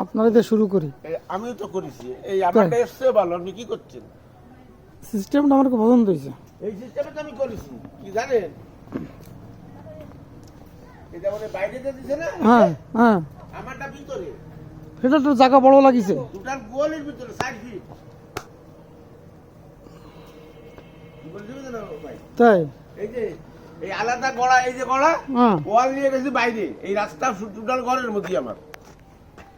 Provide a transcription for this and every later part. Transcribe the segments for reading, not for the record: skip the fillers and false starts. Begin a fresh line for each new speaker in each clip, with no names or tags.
আপনারা দিয়ে শুরু করি।
আমিও তো করেছি। এই আমারটা এসছে ভালো, আপনি কি করছেন?
সিস্টেমটা আমার খুব পছন্দ হয়েছে।
এই সিস্টেমে তো আমি করেছি, কি জানেন? এটা মানে বাইরে দিয়ে দিছে না?
হ্যাঁ হ্যাঁ,
আমারটা ভিতরে,
সেটা তো জায়গা বড় লাগিছে।
টোটাল গোলের ভিতরে 60 ফিট। বুঝতে পারছেন ভাই?
তাই?
এই যে এই আলাদা গড়া, এই যে গড়া
হ্যাঁ
ওয়াল নিয়ে গেছে বাইরে, এই রাস্তা টোটাল ঘরের মধ্যে আমার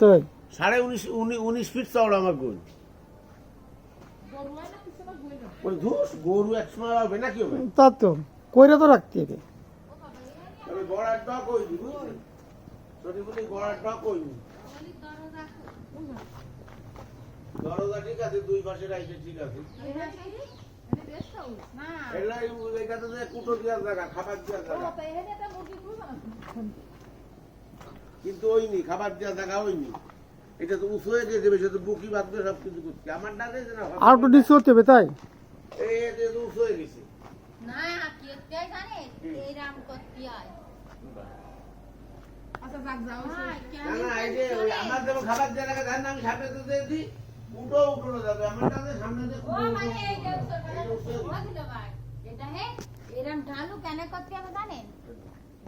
তাই।
19.5 ফিট চওড়া আমার গোল। ওই ধুস গরু একসময় হবে নাকি হবে?
তা তো কইরা তো রাখতে হবে।
তবে গড়াটা কই দি বুঝছেন? যদি বলি গড়াটা কই নি, দরজা ঠিক আছে, দুই পাশে রাইতে ঠিক আছে। এটাতে যে কুটো দেওয়ার জায়গা, খাবার দেওয়ার জায়গা, কিন্তু ওইনি খাবার দেওয়ার জায়গা ওইনি। এটা তো উঁচু হয়ে গেছে, বেশি তো বুকি বাঁধবে সব কিছু করছে। আমার না যে না
আর একটু নিচু হতে হবে, তাই?
এই এটা তো উঁচু হয়ে গেছে।
না কি জানে এইরাম করতে হয়। আচ্ছা যাক যাও
না না, এই যে ওই আমার যেমন খাবার দেওয়ার জায়গা ধান আমি সামনে তো দিয়ে দিই, উঠো যাবে। আমারটা যে সামনে যে
ও মানে এই যে ওগুলো ভাই এটা হে এরাম ঢালু কেন করতে হবে জানেন?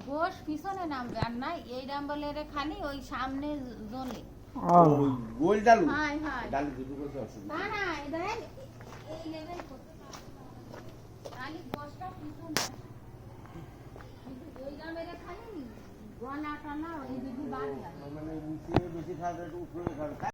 গোশ পিছনে নামবে আর নাই এইরাম বলে রে খালি ওই সামনে জ্বলে।
ওই গোল ডালু,
হাই হাই
ডালু দুটো করতে অসুবিধা।
না না এই দেখেন এই লেভেল করতে খালি গোশটা পিছনে কিন্তু এইরাম এর খালি গলা টানা এই দিদি বাদ যায়
মানে নিচে বেশি খাবে, একটু উপরে খাবে।